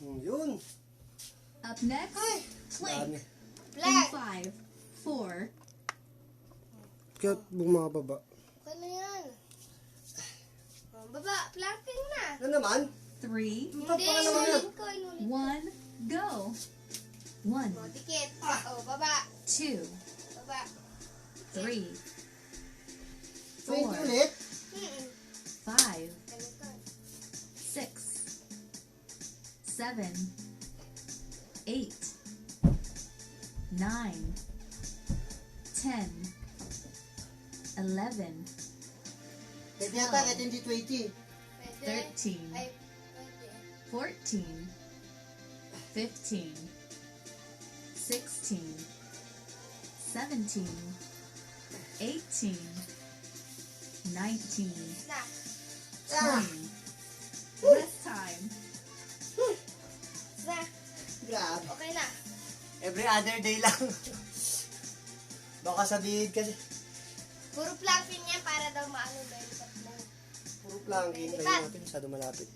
Yun. Up next, Ay, plank. dami. In 5, 4, Kaya mga baba. Okay na yan. Baba, planking na. Ano naman? 3, Hindi, Baba naman yan. inulit ko, inulit. 1, go. 1, O, dikit. Baba. 2, Baba. 3, 20 4, ulit. 5, Ganito. 6, 7, 8, 9, 10, 11, Pwede yata, kahit hindi 20. Pwede. 13, Ay, pwede. 14, 15, 16, 17, 18, 19, Na. 20. Rest time. Na. Grabe. Okay na. Every other day lang. Baka sabihin kasi, Puro planking yan para daw maano belly fat mo. puro planking. Kaya natin, masyado malapit.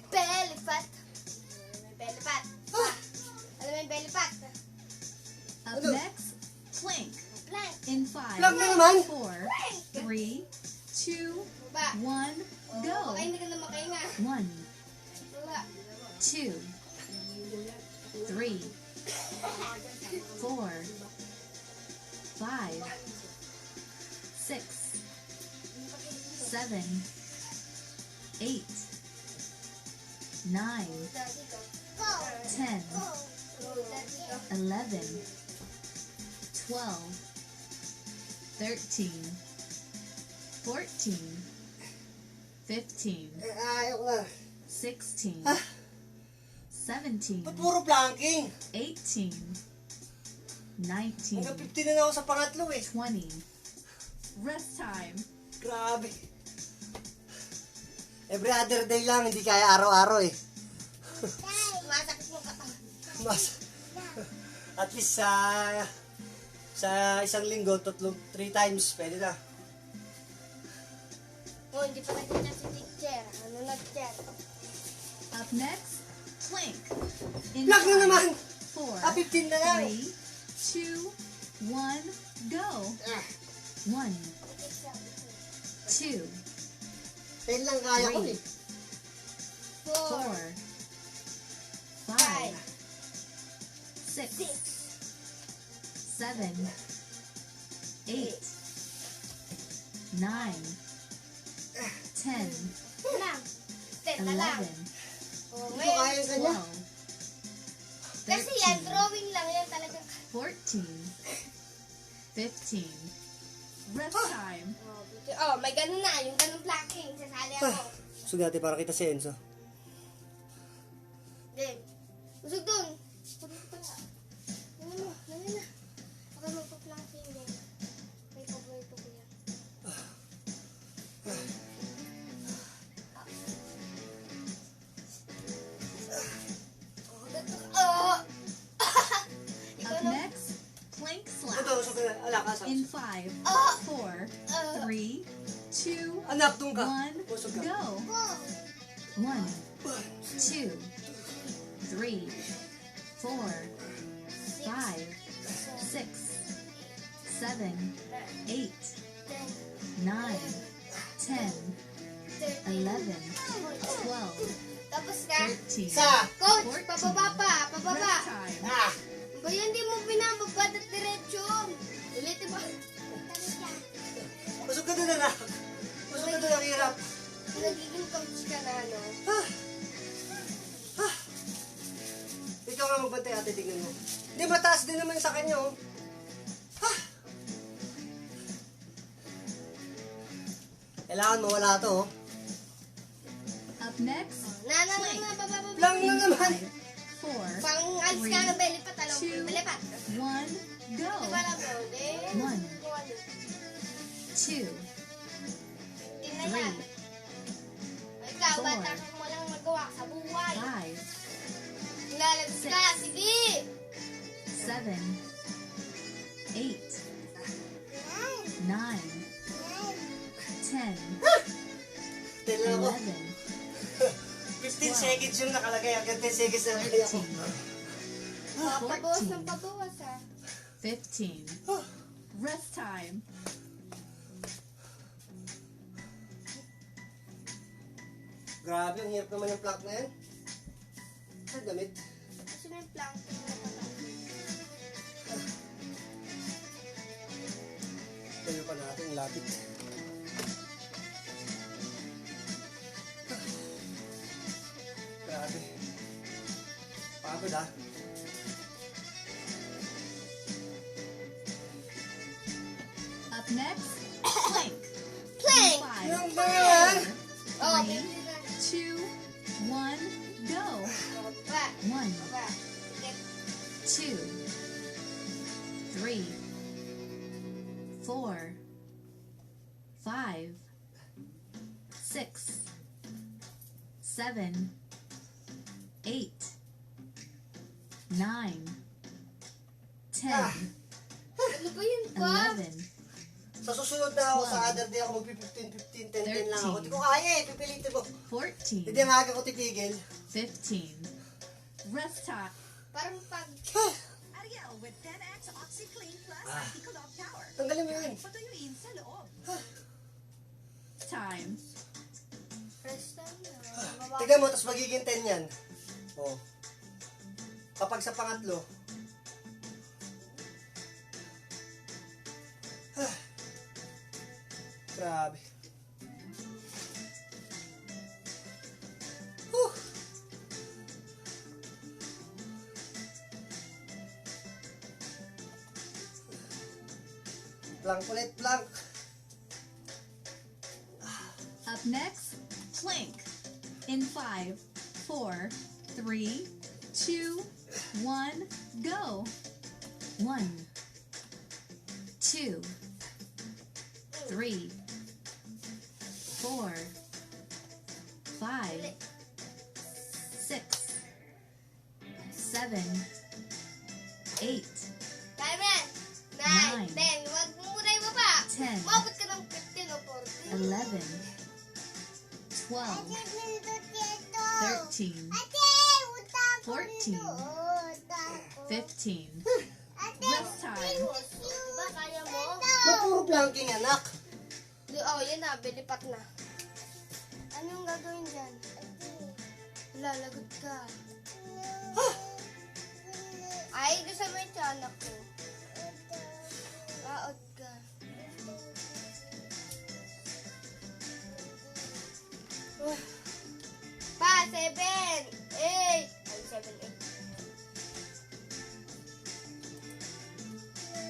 Belly fat. May belly fat. Alam mo yung belly fat? Up Ano? next, plank. Plank. In 5, Plank na naman. 4, 3, 2, Baba. 1, go. Okay, hindi ka na makahinga. 1, Baba. 2, 3, 4, 5, 6, 7, 8, 9, Daddy ko. Go. 10, Go. Daddy ko. 11, 12, 13, 14, 15, Ayaw ko na. 16, Ah. 17, Ba't puro planking? 18, 19, Hanggang 15 na ako sa pangatlo eh. 20. Rest time. Grabe. Every other day lang, hindi kaya araw-araw eh. Masakit mo katawan. Mas, at least sa isang linggo, 3 times, pwede na. Oh, hindi pa nakita si teacher. Ano nag-chair? Up next, plank. In Plank na naman! 4, 15 na lang! 3, 2, 1, go. Ah, 1, 2, 10 lang kaya ko eh. 4, 5, 6, 7, 8, 9, 10, Lang. Ten na lang. 11, Oh, Hindi ko kaya ngayon. yung kanya. 12, Kasi yan, drawing lang yan talagang. 14, 15. Rest time. Oh, may ganun na. Yung ganun planking. Sasali ako. Sugati para kita si Enzo. Game. Usog dun. Usog pala. Namin na. Ako magpa-planking din. May paborito ko yan. Oh! Ikaw Up na. next, plank slap. Ito, sugati. Ala, kasap. In 5, 4, 3, 2, Anak, doon ka. 1, Busog ka. go. 1, 2, 3, 4, 5, 6, 7, 8, 9, 10, 11, 12, Tapos ka. 13. Isa. Coach, 14. pababa pa. Pababa. Rest time. Ah! Ba yan, di mo binababad at diretso. Ulitin mo. Busog ka doon, anak. Busog ka doon, ang hirap. Nagiging coach ka na, no? Ah! Ah! Ikaw nga magbantay, ate, tingnan mo. Hindi, mataas din naman sa kanya, oh. Ah! Kailangan mawala to, oh. Up next, Bababa. Lang na in naman. 5, 4, Pang alis ka ng belly pat, alam mo, Two. belly pat. 1, go. Di ba lang, bro? Di. 1, 2, Tingnan yan. 3, Ikaw, Four. bata kang walang magawa sa buhay. 5, Lalabas ka, sige! 7, 8, 9, 10, Tingnan mo. 11, 15 seconds. seconds yung nakalagay. Hanggang 10 seconds na nakalagay ako. 13, Pabawas ng pabawas ah. 15. Oh, Rest time. grabe, ang hirap naman yung plank na yan. Sa damit. Kasi may planking na pala. Tayo pa natin, lapit. Grabe. Pagod ah. Up next, plank. Plank! Yung 5, ba yan? Oh, 3, pwede na. 2, 1, go. Ba, 1, ba. Sige. 2, 3, 4, 5, 6, 7, 8, 9, 10, Ano ba yun pa? 11, Sa susunod na ako, sa 12, other day ako mag-15, 15, 10, 10 lang ako. 13. Hindi ko kaya eh, pipilitin mo. 14, Hindi, maaga ko titigil. 15. Rest time. Parang pag... Ariel with 10x OxyClean Plus Ah. Anti-Clog Power. Tanggalin mo yun. Patuyuin sa loob. Time. Rest time na. Tignan mo, tapos magiging 10 yan. Oh. Kapag sa pangatlo, grabe. Whew. Plank ulit, plank. Up next, plank. In 5, 4, 3, 2, 1, go. 1, 2, 3, 4, 5, 6, 7, 8, Kaya mo yan. 9, 10. Huwag mo muna yung baba. 10. Umabot ka ng 15 o 14. 11, 12, 13, 14, 15. Rest time. Diba kaya mo? Ba't puro planking, anak? Oh, yan na. Bilipat na. Anong gagawin dyan? Lalagot ka. Ay, gusto mo yung tiyanak ko. Laot ka. Pa, 7, 8. Ay, 7, 8.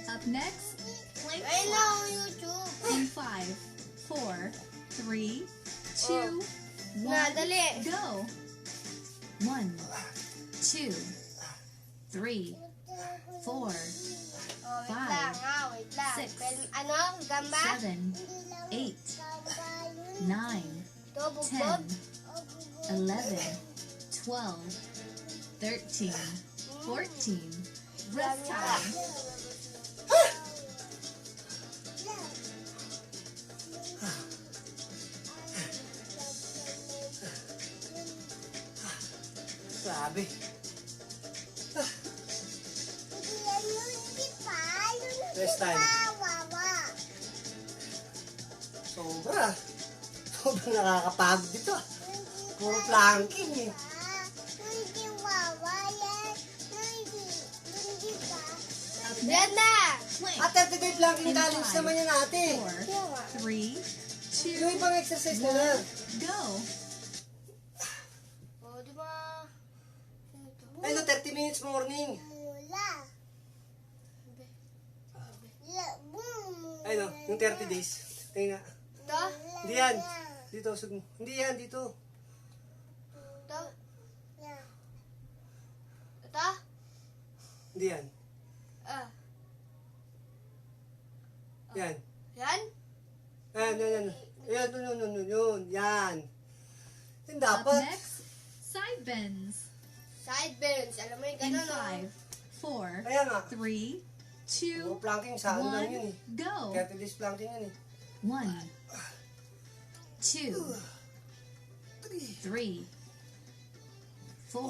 Up next, plank Ay, na squats. ako YouTube. In 5, 4, 3, 2, 1, Na, dali. go. 1, 2, 3, 4, Oh, wait 5, lang, ha? Wait lang. 6, Ano? Gamba? 7, 8, 9, Ito, 10, bugbog? 11, 12, 13, 14. Rest time. Grabe. Rest time. Sobra. Sobrang nakakapagod dito. Ah. Puro planking eh. Up Yan next, na! plank. At 30 day planking challenge naman yan ate. 4, 3, Yung 2, ibang exercise na lang. go. O, di ba? Ito. Ay no, 30 minutes morning. Ay no, yung 30 days. Tingnan nga. Ito? Hindi yan. Dito, sug mo. Hindi yan, dito. Ito? Ito? Hindi yan. Ah. Yan. Yan? Yan, yan, yan. Yan, yun. Yan. Yan Up dapat. next, side bends. Side bends. Alam mo yung In ganun, no? 5, 4, Kaya nga. 3, Puro 2, planking sa ano lang yun 1, eh. go. 30 days planking yun eh. 1, 2, 3, 4,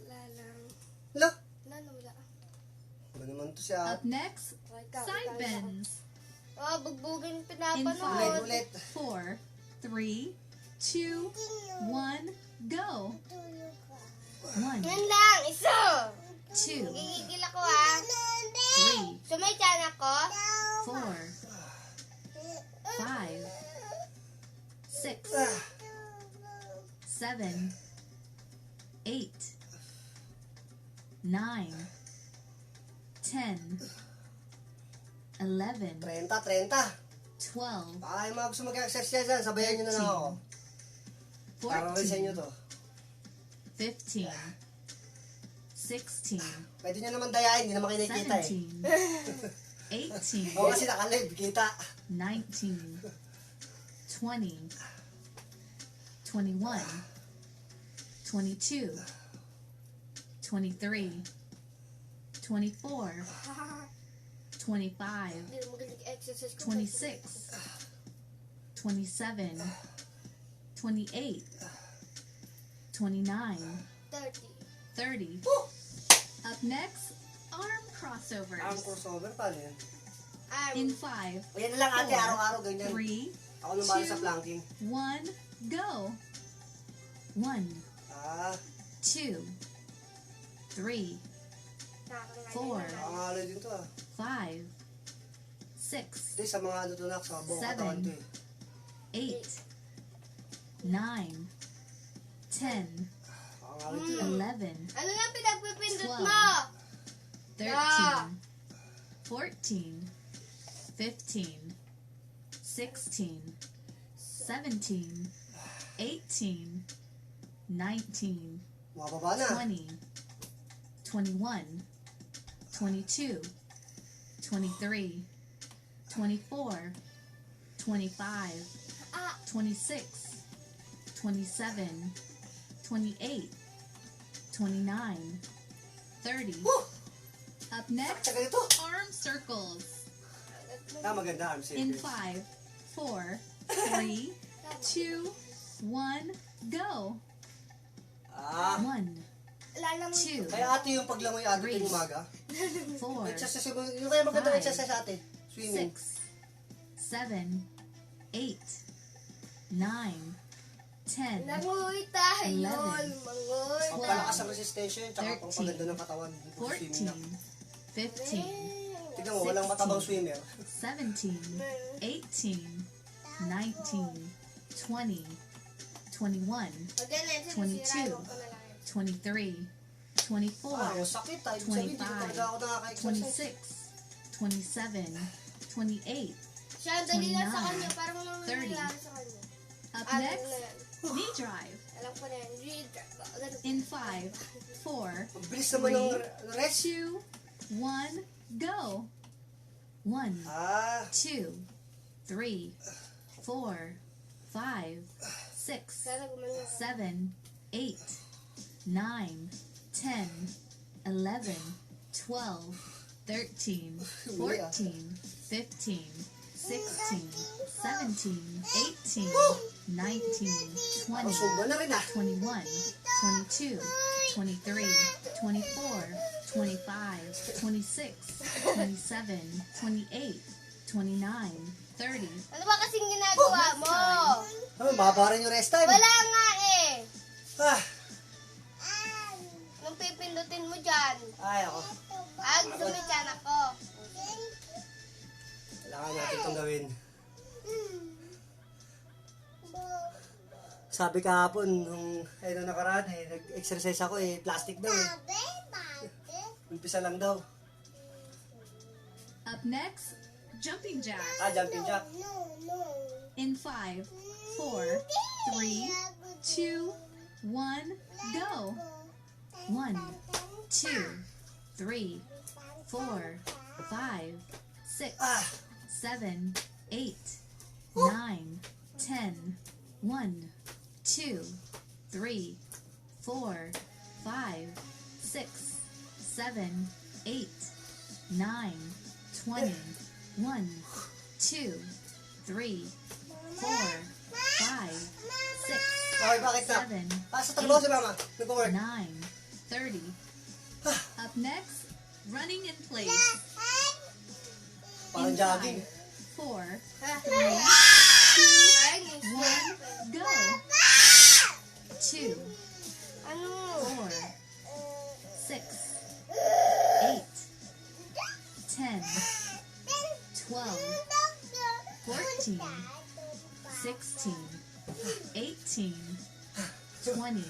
Wala lang. Wala. Wala na, wala. Ba naman to siya? up next, side bends. Oh, bugbugin In pinapanood. Ulit. 5, 4, 3, 2, 1, go. 1, Yan lang, isa. 2, Gigigil ako ah. 3, Sumaychan ako. 4, 5, 6, Ah. 7, 8, 9, 10, 11, 30. 12, Baka yung mga gusto mag-exercise dyan, sabayan nyo na lang ako. Para rin sa inyo 14, to. 15, 16, Pwede nyo naman dayain, hindi naman kayo nakikita eh. 17, 18, Oo, kasi nakalive, kita. 19, 20, 21, 22, 23, 24, 25, Hindi mo mag-exercise ko. 26, 27, 28, 29, 30. 30. Up next, arm Ang crossovers. crossover, paano yun? In 5, O yan na lang ate, araw-araw ganyan. 3, Ako nang bahala sa planking. 1, go. 1, Ah, 2, 3, 4, nakakangalo din to ah. 5, 6, Ito sa mga ano to nak, sa buong katawan to eh. 8, 9, 10, Nakakangalo to eh. 11, Ano nga pinagpipindot 12. mo? 13, 14, 15, 16, 17, 18, 19, Mababa na. 20, 21, 22, 23, 24, 25, Ah, 26, 27, 28, 29, 30. Woo! Up next, Tagal ito. arm circles. Maganda arm In circles. 5, 4, 3, 2, 1, go. Ah, 1, lala mo. 2, kaya ate yung paglangoy ate Three. yung umaga. 4, Exercise yung kaya maganda Five. exercise ate. Swimming. 6, 7, 8, 9, 10, Nanguy tayo. 11, Mangoy. Pampalakas ang resistensya yun, tsaka 13. pampaganda ng katawan. Yung swimming 14, na. 15, Tignan mo, walang matabang swimmer. 17, 18, 19, 20, 21, Pag ganun, 22, sinisira mo ko na lang. 23, Ah, 24, yung sakit tayo. Ibig sabihin, hindi ko 25, talaga ako nakaka-exercise. 26, 27, 28. Siya, dali lang sa 29, kanya. Parang naman 30. nangyayari sa kanya. Up Alam next, na yan. knee drive. Alam ko na yan. Ganun. In 5, 4, Ang bilis naman ng rest. 2, 1, go. 1, Ah, 2, 3, 4, 5, 6, Sana gumaling ako. 7, 8, 9, 10, 11, 12, 13, 14, 15, 16, 17, 18, 19, ang 20, sumba na rin ah. 21, 22, 23, 24, 25, 26, 27, 28, 29, 30. Ano ba kasing ginagawa mo? Ano, mahaba rin yung rest time. Wala nga eh. Ah, Nung pipindutin mo dyan. ay ako. Gusto mo dyan ako. Kailangan natin itong gawin. Sabi kahapon, nung nakaraan nag-exercise ako plastic daw Umpisa lang daw. Up next, jumping jacks. Jumping jack. In 5, 4, 3, 2, 1, go. 1, 2, 3, 4, 5, 6, Ah, 7, 8, 9, 10, 1, 2, 3, 4, 5, 6, 7, 8, 9, 20, 1, 2, 3, 4, 5, 6, Okay, bakit na? 7, Sa trabaho si mama. Nag-work. 9, 30. Up next, running in place. Parang In jogging. 5, 4, Ay, 1, go. 2, ano? 4, 6, 8, 10, 12, 14, 16, 18, 20,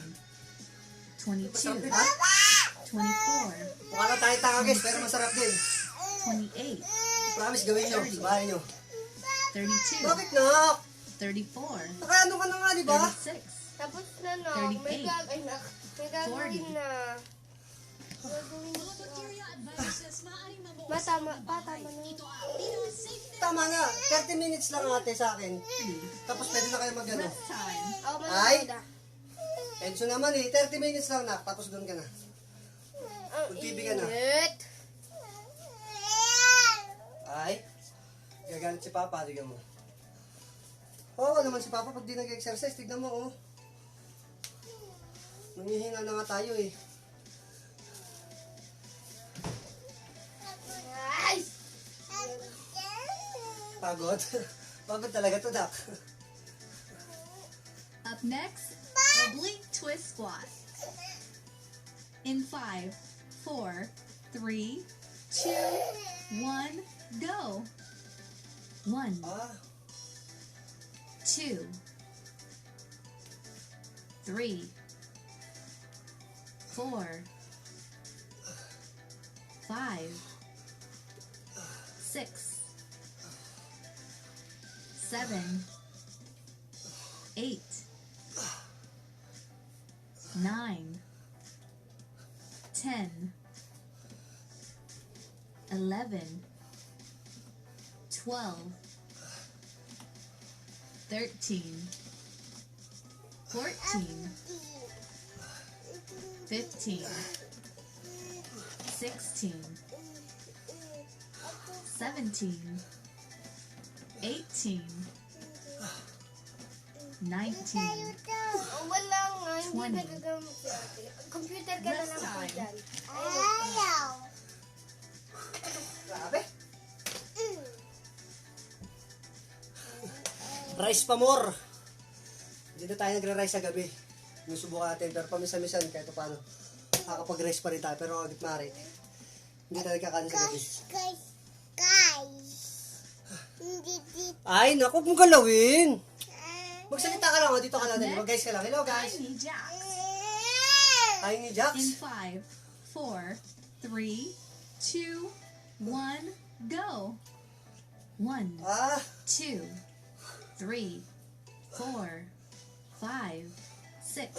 22, 24, Mukha lang tayo tanga guys, pero masarap din. 28, Promise, gawin nyo. Sa bahay nyo. 32, Bakit na? 34, Nakaano ka na nga, di ba? 36, Tapos na no, 38. may gagawin na. May gagawin na. Gagawin na. Bacteria advises maaaring mabuo Tama na. Tama na. 30 minutes lang ate sa akin. Tapos pwede na kayo mag-ano. rest time. Ako Ay. manonood ah. Enso naman eh. 30 minutes lang na. Tapos doon ka na. Ang Mag-TV ka na. init. Ay. Gagalit si Papa. Tignan mo. Oo naman si Papa pag di nag-exercise. Tignan mo oh. Nangihina na nga tayo eh. Ay! Pagod. Pagod talaga to, Dak. Up next, oblique twist squat. In 5, 4, 3, 2, 1, go. 1, Ah. 2, 3, 4, 5, 6, 7, 8, 9, 10, 11, 12, 13, 14, 15, 16, 17, 18, 19, Oh, wala nga. Hindi 20. nagagamit si ate. Computer ka na Rest lang po time. dyan. Grabe. Rice pa more. Dito tayo nagre-rice sa gabi. Sinusubukan natin. Pero pamisa-misan kahit paano. Nakakapag-rice pa rin tayo. Pero agad mari. Hindi tayo nagkakanin sa gabi. Ay, naku, kung galawin. Magsalita ka lang. Oh. Dito ka lang. Dali. Mag-guys ka lang. Hello, guys. tiny jacks. Hi ni In Jax. 5, 4, 3, 2, 1, go. 1, Ah, 2, 3, 4, 5, 6,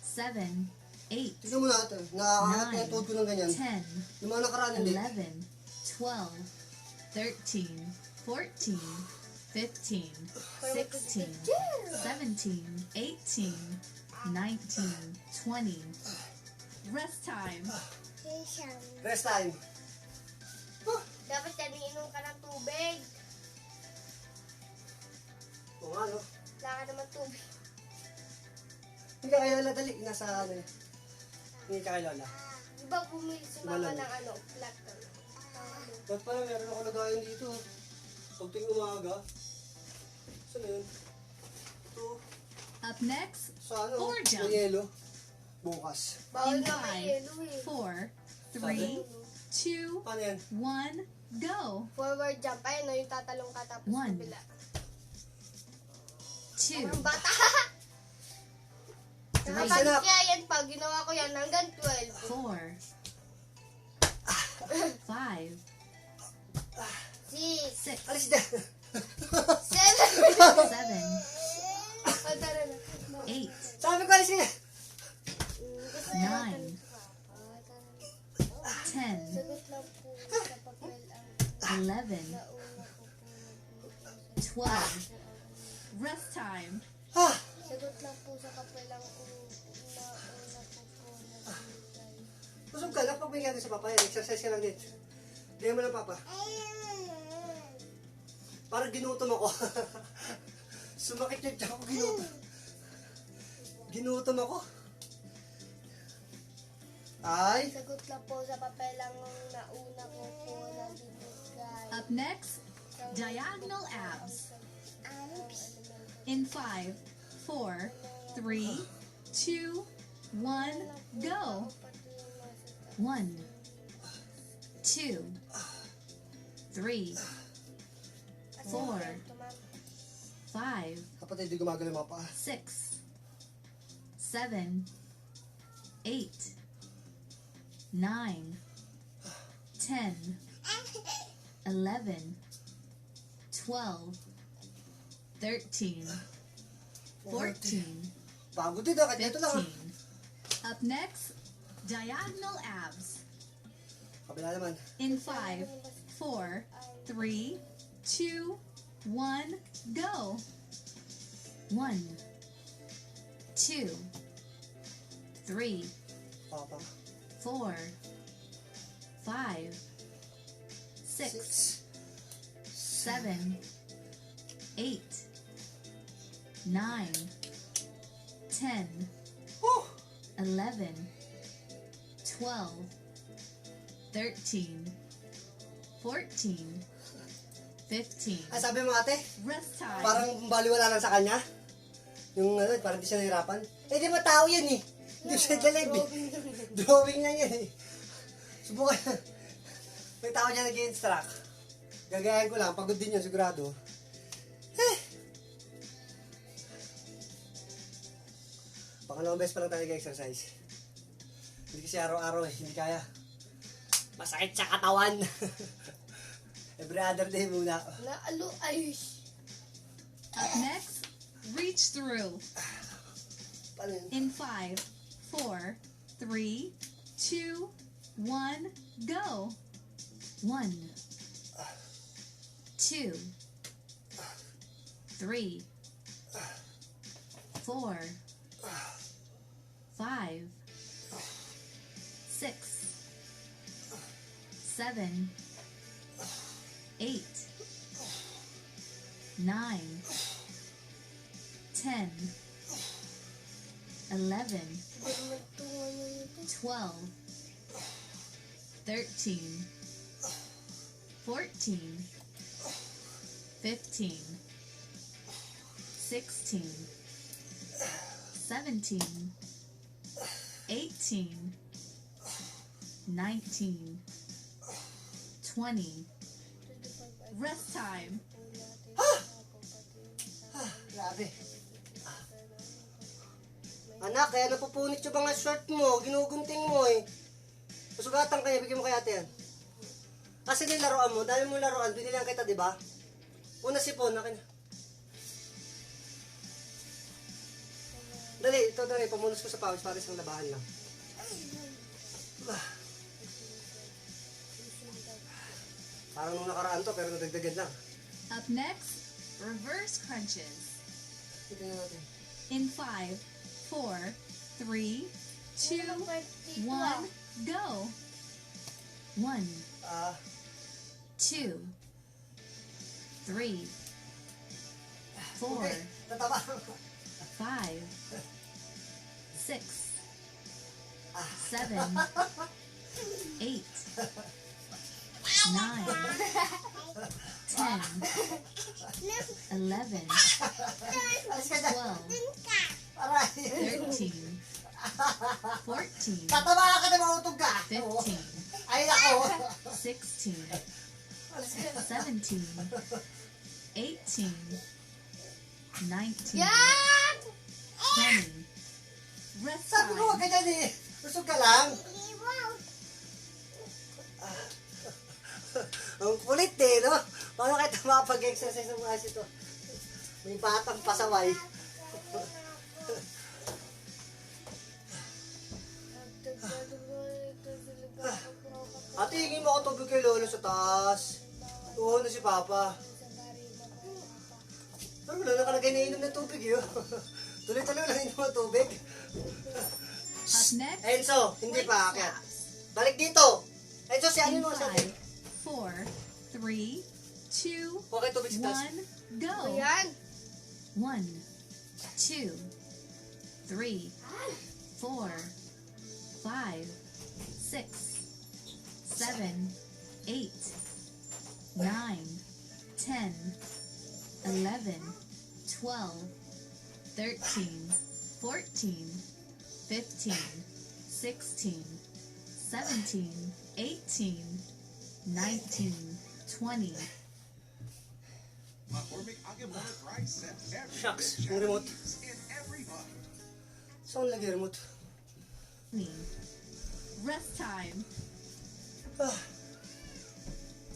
7, 8, tignan mo natin. Nakakakat na yung tuhod ko ng ganyan. 10, Yung mga nakaraan hindi. 11, 12, 13, 14, 15, 16, 17, 18, 19, 20. Rest time. Rest time. Dapat yan, iinom ka ng tubig. Oo nga, no? Wala ka naman tubig. Hindi ka kay Lola, dali. Nasa ano eh. Hindi ka kay Lola. Di ba bumili si mama Malamig. ng ano, flat ano? Ba't pala meron ako lagayan dito? Pag ting umaga. Saan na yun? Ito. Up next, Sa ano? Four jump. Sa yelo. Bukas. Bawal in na may 5, yelo eh. 4, 3, 2, Paano yan? 1, go. Forward jump. Ayun no, yung tatalong ka tapos One. kabila. 2, Ang bata. Ay, Nakapag sarap. kaya yan pag ginawa ko yan hanggang 12. 4, 5, 6, 6, Alis dyan. 7. 7, O, tara na. 8, Sabi ko alis niya. 9, 10, Sagot lang po sa papel ang 11, nauna ko po. 12. Rest time. Ah, Sagot lang po sa papel ang nauna ko po nagbigay. busog ka lang pag may ganito sa papa. Yan, exercise ka lang din. Diyan mo lang papa. Parang ginutom ako. Sumakit yung tiyan ko, ginutom. Ginutom ako. Ay, Sagot lang po sa papelang nauna ko po na binigay. Up next, diagonal abs. In 5, 4, 3, 2, 1, go. 1, 2, 3, 4, 5, kapatid, hindi gumagalaw mga paa. 6, 7, 8, 9, 10, 11, 12, 13, 14, Pagod din, kahit ito lang. 15. Up next, diagonal abs. Kabila naman. In 5, 4, 3, 2, 1, go. 1, 2, 3, Papa. 4, 5, 6, 7, 8, 9, 10, Oh! 11, 12, 13, 14, 15. Ay, sabi mo ate, Rest time. parang baliwala lang sa kanya. Yung ano, parang di siya nahirapan. Eh, di ba tao yan eh? Hindi siya live eh. Drawing lang yan eh. Subukan. May tao niya nag-i-instruct. Gagayahin ko lang, pagod din yun sigurado. Eh. Pangalawang beses pa lang tayo nag-exercise. Hindi kasi araw-araw eh, hindi kaya. Masakit sa katawan. Every other day muna. Naalo ay. Up next, reach through. Paano yun? In 5, 4, 3, 2, 1, go. 1, 2, 3, 4, 5, 6, 7, 8, 9, 10, 11, 12, 13, 14, 15, 16, 17, 18, 19, 20. Rest time. Grabe. Anak, kaya napupunit yung mga short mo. Ginugunting mo eh. Masugatan kaya, bigyan mo kaya ate yan. Kasi nilaruan mo, dahil mo laruan, binilihan kita, di ba? Una sipon, akin. Dali, ito dali, pamunos ko sa pawis para isang labahan lang. Parang nung nakaraan to, pero nadagdagan lang. Up next, reverse crunches. Ito na natin. In 5, 4, 3, 2, 1, go. 1, Ah, 2, 3, 4, okay. Tataba. 5, 6, 7, 8, 9, 10, 11, Alis ka dyan. 12, Aray. 13, 14, Tataba ka na mautog ka. 15, Ay, ako. 16, Alis ka na. 17, 18, 19, Yan! 20. Rest Sabi ko, huwag time. ka dyan eh. Busog ka lang. Ang kulit eh, no? Paano kayo makapag-exercise ng mga ito? May batang pasaway. Ate, hingin mo ako tubig kay Lolo sa taas. Oo na si Papa. Pero wala na ka na iniinom ng tubig yun. Tuloy-tuloy lang inom ng tubig. Up next, Enzo, hindi plank pa akyat. squats. Balik dito. Enzo, si ano In mo sa 5, 4, 3, 2, Okay, tubig sa taas. 1, go. Yan. 1, 2, 3, 4, 5, 6, 7, 8, 9, 10, 11, 12, 13, 14, 15, 16, 17, 18, 19, 20. McCormick Agamemnon Price and every Shucks, bit yung remote. Japanese in every month. Saan lagi remote? Rest time. Ah.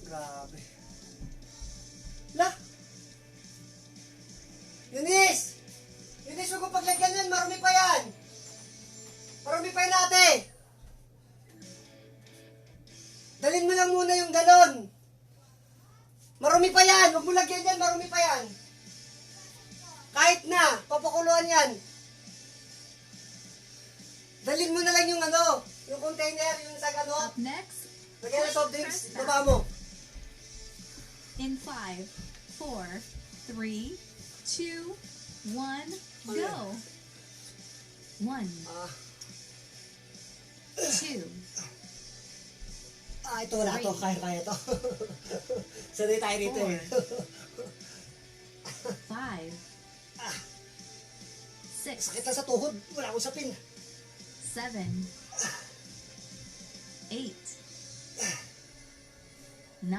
Grabe. Lah! Eunice! Eunice, huwag mo paglagyan yan. Marumi pa yan. Marumi pa yan ate. Dalhin mo lang muna yung galon. Marumi pa yan. Huwag mo lagyan yan. Marumi pa yan. Kahit na. Papakuluan yan. Dalhin mo na lang yung ano. Yung container. Yung sa ano. Up next, Lagyan ng soft drinks. Baba mo. in 5, 4, 3, 2, 1, go. 1, Ah. 2, Ito wala to. Kaya to. Sanay tayo rito eh. 5, 6, Sakit lang sa tuhod. Wala akong sapin. 7, 8, 9,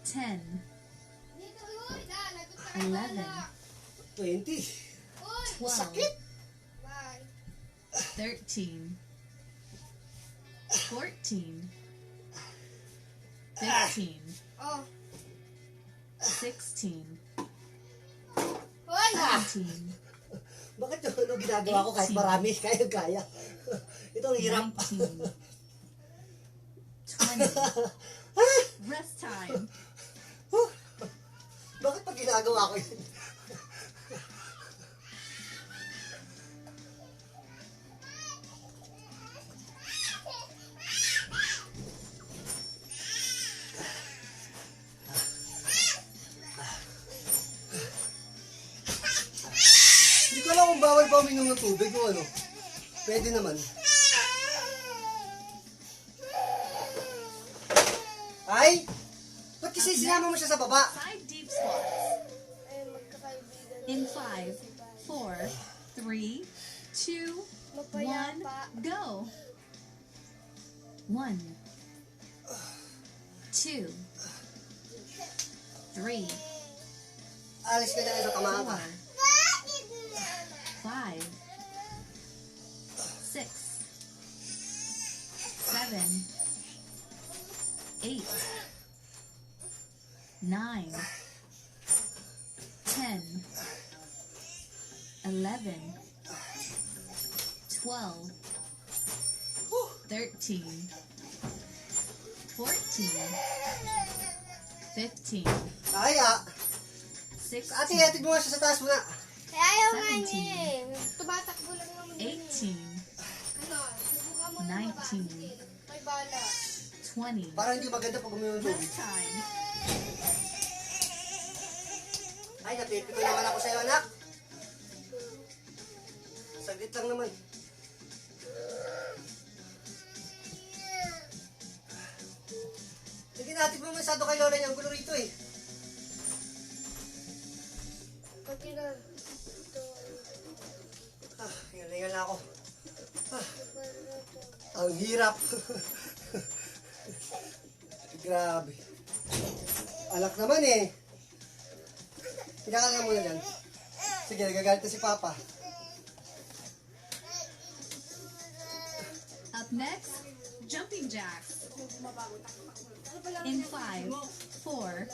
10, Dito, uy! Nagot ka 11, 20. Uy! 12, Sakit. Bye! 13, 14, 15, Oh! 16, Uy! 17, Bakit yung ano ginagawa ko kahit marami? Kaya. Ito ang hirap. 19, 20. Rest time. Bakit pag ginagawa ko yun? Hindi ko alam kung bawal ba uminom ng tubig o ano. Pwede naman. Ay! Ba't kasi sinama mo siya sa baba? 5 deep squats. Ay, magkakaibigan. In 5, 4, 3, 2, 1, Mapayapa. go. 1, 2, 3, Alis ka dyan sa tamaan 4, ka. 5, 6, 7, 8, 9, 10, 11, 12, 13, 14, 15, Ay, 16, ate, hatid mo nga siya sa taas muna. Kaya ayaw nga 17. niya eh. Tumatakbo lang naman yun eh. 18, Ano? Subukan mo na 19. May bala. 20. Parang hindi maganda pag uminom ng tubig. Rest time. Ay, napipito naman ako sa'yo, anak. Saglit lang naman. Sige, natin mo masyado kay Lola niya. Ang gulo rito eh. Pag ilan. Hingalingan na ako. Ang hirap. Grabe. Alak naman eh. Pinakal nga muna dyan. Sige, nagagalit na si Papa. Up next, jumping jacks. In 5, 4,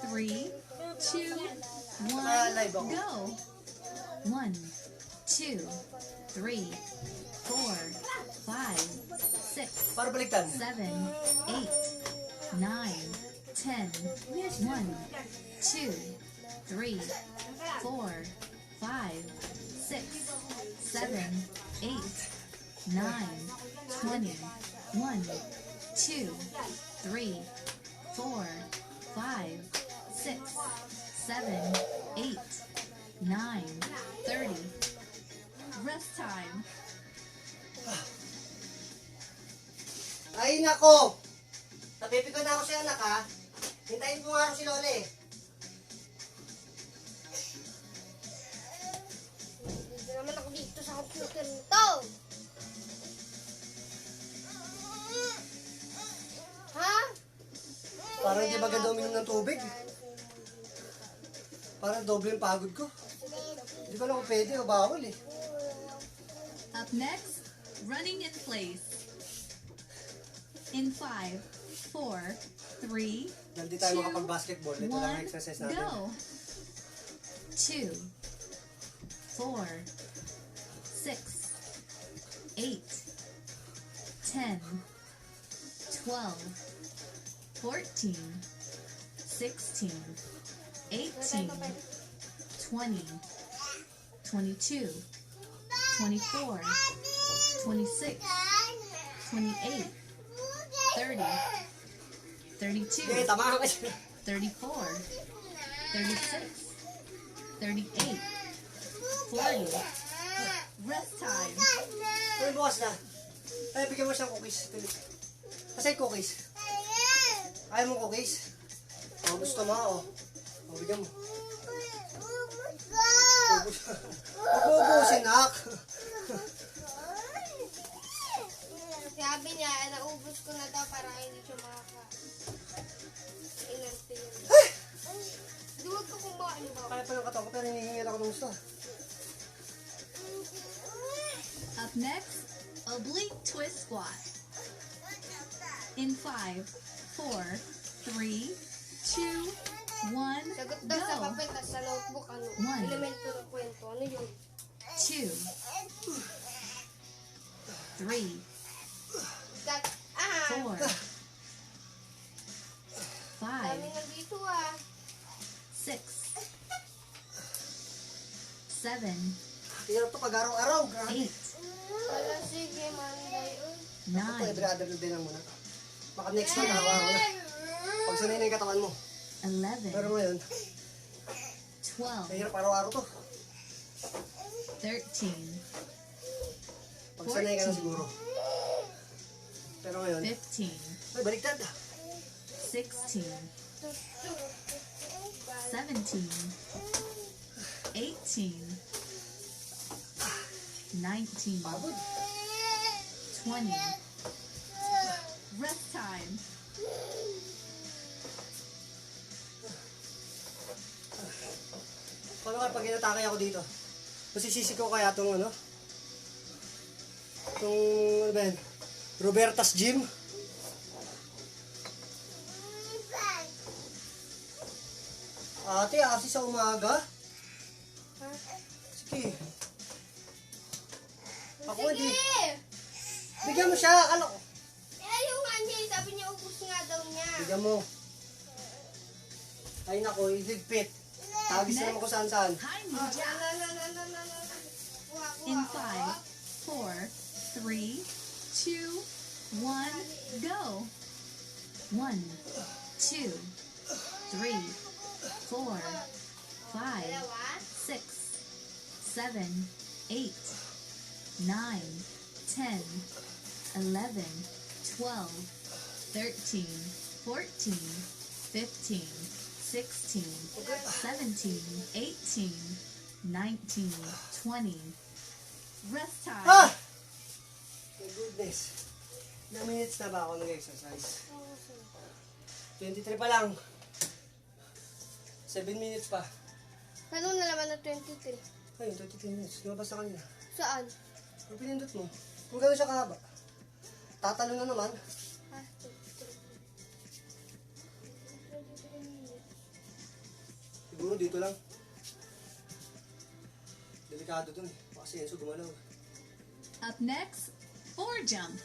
3, 2, 1, go. 1, 2, 3, 4, 5, 6, Para baliktad. 7, 8, 9, 10, 1, 2, 3, 4, 5, 6, 7, 8, 9, 20, 1, 2, 3, 4, 5, 6, 7, 8, 9:30. Rest time. Ay, nako! Napipiko na ako sa anak, ha? Hintayin mo nga ako si Lola, eh. Hindi naman ako dito sa computer nito. Ha? Parang hindi maganda uminom ng tubig. Parang doble yung pagod ko. Hindi ko alam kung pwede o bawal, eh. Up next, running in place. In 5, 4, 3, Dahil di tayo makapag-basketball, ito lang ang 1, exercise natin. go. 2, 4, 6, 8, 10, 12, 14, 16, 18, 20, 22, 24, 26, 28, 30, 32, Hindi, tama ka siya. 34, 36, 38, 40. Rest time. Ay, bukas na. Ay, bigyan mo siyang cookies. Kasi cookies. Ayaw mo cookies? O, gusto mo, o. O, bigyan mo. Ubusin, nak. Sabi niya, naubos ko na daw para hindi siya makaka-inarte yun. Duwag ko kung baka ano ba. Kaya pa ng katawan ko, pero hinihingil ako ng gusto. Up next, oblique twist squat. In 5, 4, 3, 2, 1, Sagot daw sa go. papel, tas sa notebook, ano, One. elemento ng kwento. Ano yun? 2, 3, That, ah, 4, 5, dami nandito ah. 6, 7, Hirap to pag araw-araw. 8, Wala, sige, Monday. Uy. Ako, 9, every other day lang muna. Baka next month, araw-araw na. Pag sanay na yung katawan mo. 11, Pero ngayon, 12, mahirap araw-araw to. 13, Pag sanay ka na siguro. Pero ngayon, 15, ay, baliktad. 16, 17, 18, 19, Pagod. 20. Rest time. Paano nga pag inatakay ako dito? Masisisi ko kaya itong ano? Itong, ano ba yan? Roberta's Gym? Ate, asi sa umaga? Sige. Ako hindi. Sige! Bigyan mo siya. Ano? Eh, yung nga niya, sabi niya, ubus nga daw niya. Bigyan mo. Ay nako, iligpit. Tagis na naman ko saan-saan. High Ah, knee jab. Kuha, In kuha, 5, 4, 3, 2, 1, go. 1, 2, 3, 4, 5, Dalawa. 6, 7, 8, 9, 10, 11, 12, 13, 14, 15, 16, 17, 18, 19, 20. Rest time. Ah! My goodness. Ilang minutes na ba ako nag-exercise? 23 pa lang. 7 minutes pa. Paano nalaman na 23? Ayun, 23 minutes. Lumabas na kanina. Saan? Ang pinindot mo. Kung gano'n siya kahaba. Tatalo na naman. Ah, 23. Siguro dito lang. Delikado dun eh. Kasi Enzo gumalaw. Up next, 4 jump.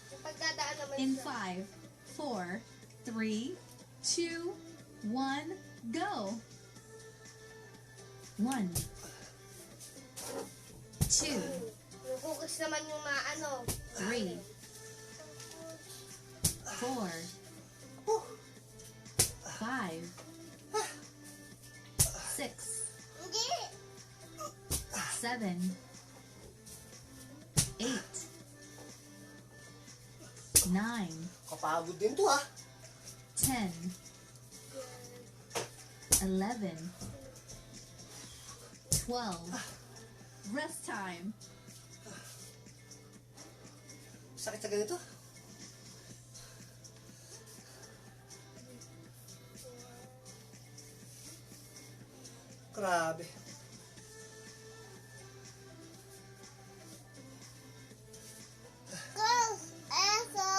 Yung pagdadaan naman In siya. 5, 4, 3, 2, 1, go. 1, 2, Yung cookies naman yung maano. 3, 4, 5, 6, Hindi! 7, 8, 9, Kapagod din to ha. 10, 11, 12. Rest time. Sakit sa ganito. Grabe. Go! Echo!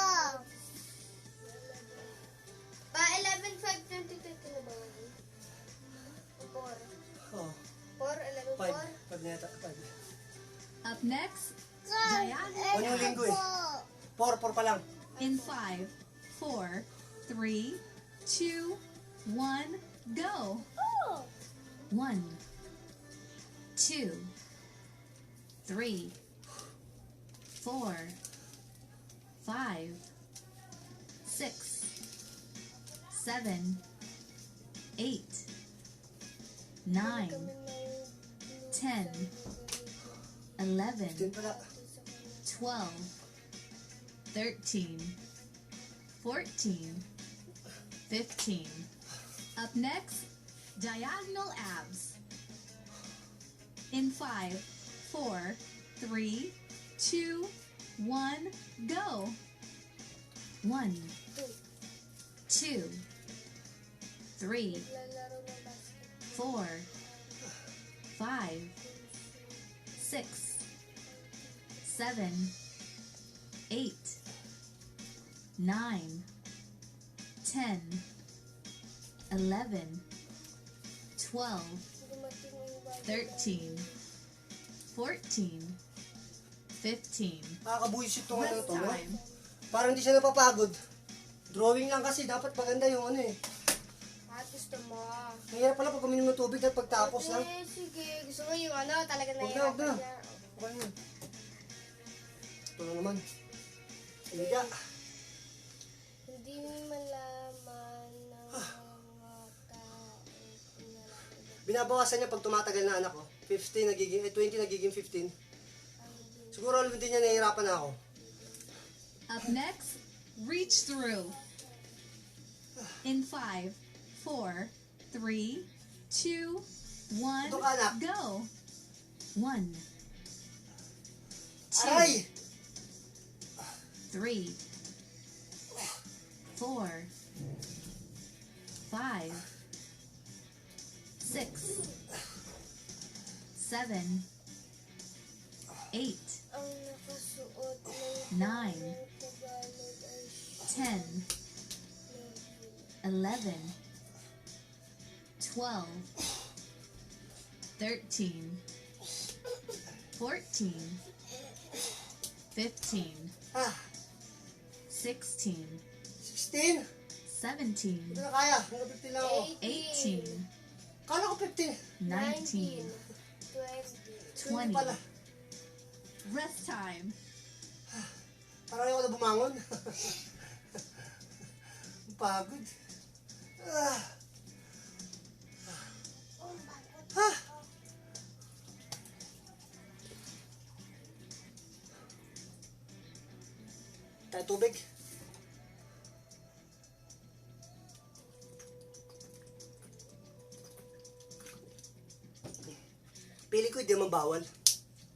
Pa, 11, 5, 22 na ba? 4. Oh, 4, 11, 5. 4. 5 na yata. 5. Up next, Go! Diagonal Ano yung linggo eh? 4 pa lang. in 5, 4, 3, 2, 1, go. Oh! 1, 2, 3, 4, 5, 6, 7, 8, 9, 10, 11, 10 pala. 12, 13, 14, 15. Up next, diagonal abs. In 5, 4, 3, 2, 1, go. 1, 2, 3, Lalaro ng basket. 4, 5, 6, 7, 8, 9, 10, 11, 12, Dumating yung bago. 13, 14, 15. Nakakabuisit tong ano Rest to. No? time. Parang hindi siya napapagod. Drawing lang kasi. Dapat maganda yung ano eh. At gusto mo. Nangyari pala pag uminom ng tubig at pagtapos lang. Eh, sige. Gusto mo yung ano, talaga Huwag na, nahihirapan huwag na. na. Okay na. Ito na naman. Higa. Hindi malaman ng mga tao kung nalaman Binabawasan niya pag tumatagal na anak ko. 15 nagiging, 20 nagiging 15. Siguro alam din niya nahihirapan na ako. Up next, reach through. In 5, 4, 3, 2, 1, Ito ka, anak. go. 1, 2, Aray! 3, 4, 5, 6, 7, 8, ang nakasuot ng 9, Tagalog ay 10, 11, 12, 13, 14, 15, Ah, 16, 16? 17, Hindi na kaya. Hanggang 15 lang ako. 18, Kala ko 15. 19, 20. 20. Pala. Rest time. Parang ayaw ko na bumangon. Ang pagod. Ah. Ah. Tayo tubig. Pili ko hindi naman bawal.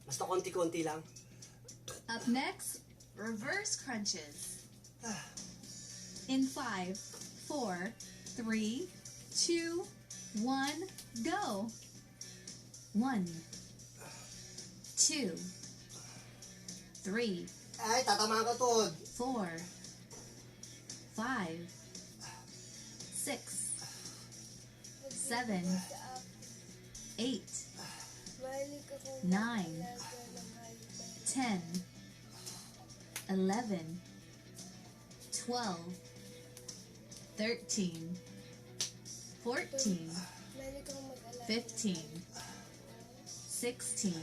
Basta konti-konti lang. Up next, reverse crunches. In 5, 4, 3, 2, 1, go. 1, 2, 3, Ay, tatamaan ka to. 4, 5, 6, 7, 8, Mahilig akong 9, talaga ng halipan. 10, 11, 12, 13, 14, Mahilig akong mag-alala. 15, 16,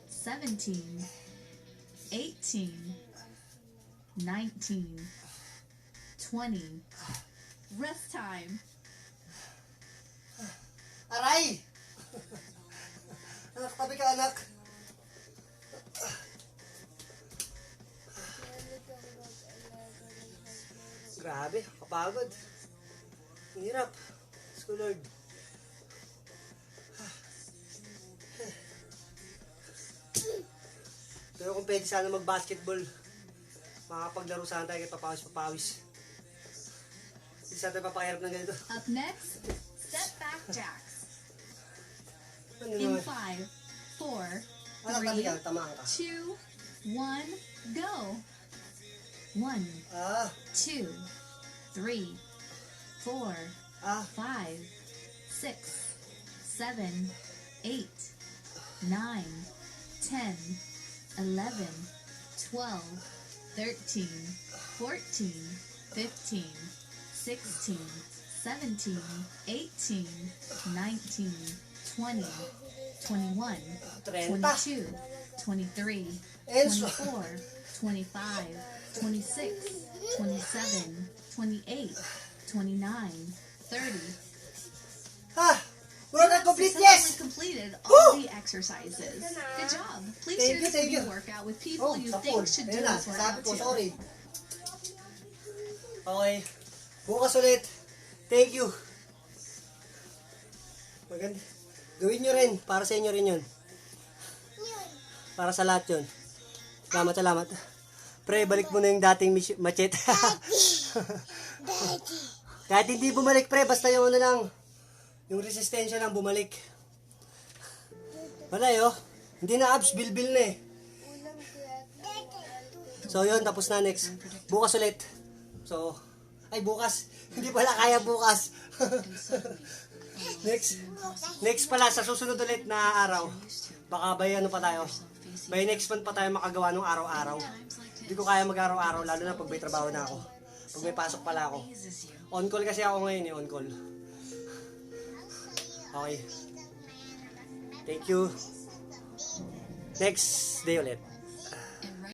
17, 18, 19, 20. Rest time. Aray! Anak, tabi ka anak. Grabe, kapagod. Ang hirap. Diyos ko, Lord. Pero kung pwede sana mag-basketball, makapaglaro sana tayo kahit papawis-papawis. Hindi sana tayo papakahirap ng ganito. Up next, step back jacks. Ano In naman? 5, 4, Anak, tabi 3, ka. Tamaan ka. 2, 1, go. 1, Ah, 2, 3, 4, ah. 5, 6, 7, 8, 9, 10, 11, 12, 13, 14, 15, 16, 17, 18, 19, 20, 21, 30. 22, 23, Enzo. 24, 25, 26, 27, 28, 29, 30. Ha! Workout complete, Successfully yes! completed Woo! all the exercises. Good job. Please Thank share you, this thank video you. workout with people Oh, you sa think pool. should do Ayan na, this sabi workout ko, too. sorry. Okay. Bukas ulit. Thank you. Maganda. Gawin nyo rin. Para sa inyo rin yun. Para sa lahat yun. Salamat, salamat. Pre, balik mo na yung dating machete. Kahit hindi bumalik, pre. Basta yung ano lang. Yung resistensya lang bumalik. Wala yun. Hindi na abs. Bilbil na eh. So yun, tapos na next. Bukas ulit. So, ay bukas. Hindi pala kaya bukas. Next pala, sa susunod ulit na araw. Baka by ano pa tayo. By next month pa tayo makagawa ng araw-araw. Hindi ko kaya mag-araw-araw, lalo na pag may trabaho na ako. Pag may pasok pala ako. On call kasi ako ngayon eh, on call. Okay. Thank you. Next day ulit.